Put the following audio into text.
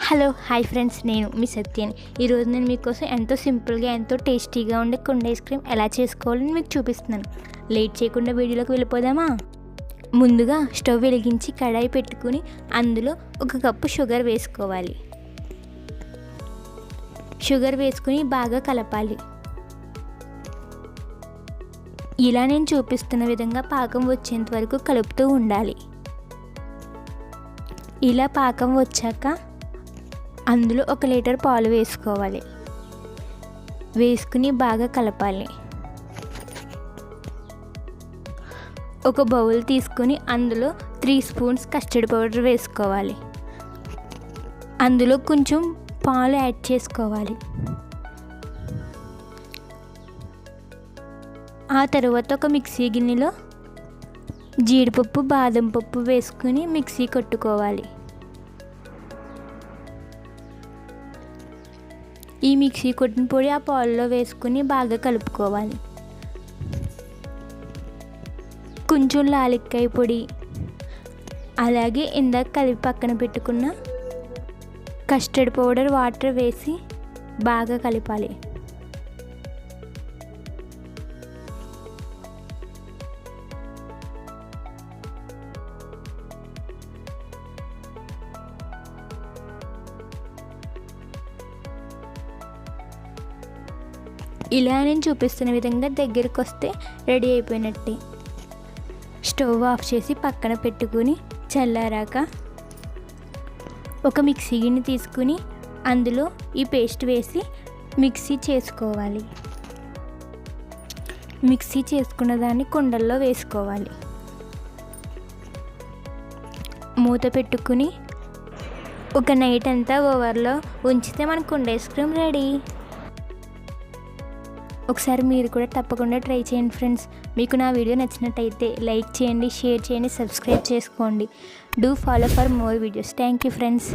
Hello hi friends, నేను మీ సత్యని. ఈరోజు నేను మీకోసం ఎంతో సింపుల్గా ఎంతో టేస్టీగా ఉండే కుండ ఐస్ క్రీమ్ ఎలా చేసుకోవాలని మీకు చూపిస్తున్నాను. లేట్ చేయకుండా వీడియోలోకి వెళ్ళిపోదామా? ముందుగా స్టవ్ వెలిగించి కడాయి పెట్టుకుని అందులో 1 కప్పు షుగర్ వేసుకోవాలి. షుగర్ వేసుకుని బాగా కలపాలి. ఇలా నేను చూపిస్తున్న విధంగా పాకం వచ్చేంత వరకు కలుపుతూ ఉండాలి. ఇలా పాకం వచ్చాక అందులో 1 లీటర్ పాలు వేసుకోవాలి. వేసుకుని బాగా కలపాలి. ఒక బౌల్ తీసుకొని అందులో 3 స్పూన్స్ కస్టర్డ్ పౌడర్ వేసుకోవాలి. అందులో కొంచెం పాలు యాడ్ చేసుకోవాలి. ఆ తర్వాత ఒక మిక్సీ గిన్నెలో జీడిపప్పు, బాదం పప్పు వేసుకుని మిక్సీ కొట్టుకోవాలి. ఈ మిక్సీ కొట్టిన పొడి ఆ పాలలో వేసుకుని బాగా కలుపుకోవాలి. కొంచెం లాలిక్కాయ పొడి, అలాగే ఇందాక కలిపి పక్కన పెట్టుకున్న కస్టర్డ్ పౌడర్ వాటర్ వేసి బాగా కలపాలి. ఇలా నేను చూపిస్తున్న విధంగా దగ్గరికి వస్తే రెడీ అయిపోయినట్టే. స్టవ్ ఆఫ్ చేసి పక్కన పెట్టుకుని చల్లారాక ఒక మిక్సీ గిన్నె తీసుకుని అందులో ఈ పేస్ట్ వేసి మిక్సీ చేసుకోవాలి. మిక్సీ చేసుకున్న దాన్ని కుండల్లో వేసుకోవాలి. మూత పెట్టుకుని ఒక నైట్ అంతా ఓవర్లో ఉంచితే మన కుండ ఐస్ క్రీమ్ రెడీ. ఒకసారి మీరు కూడా తప్పకుండా ట్రై చేయండి ఫ్రెండ్స్. మీకు నా వీడియో నచ్చినట్టయితే లైక్ చేయండి, షేర్ చేయండి, సబ్స్క్రైబ్ చేసుకోండి. Do follow for more videos. Thank you friends.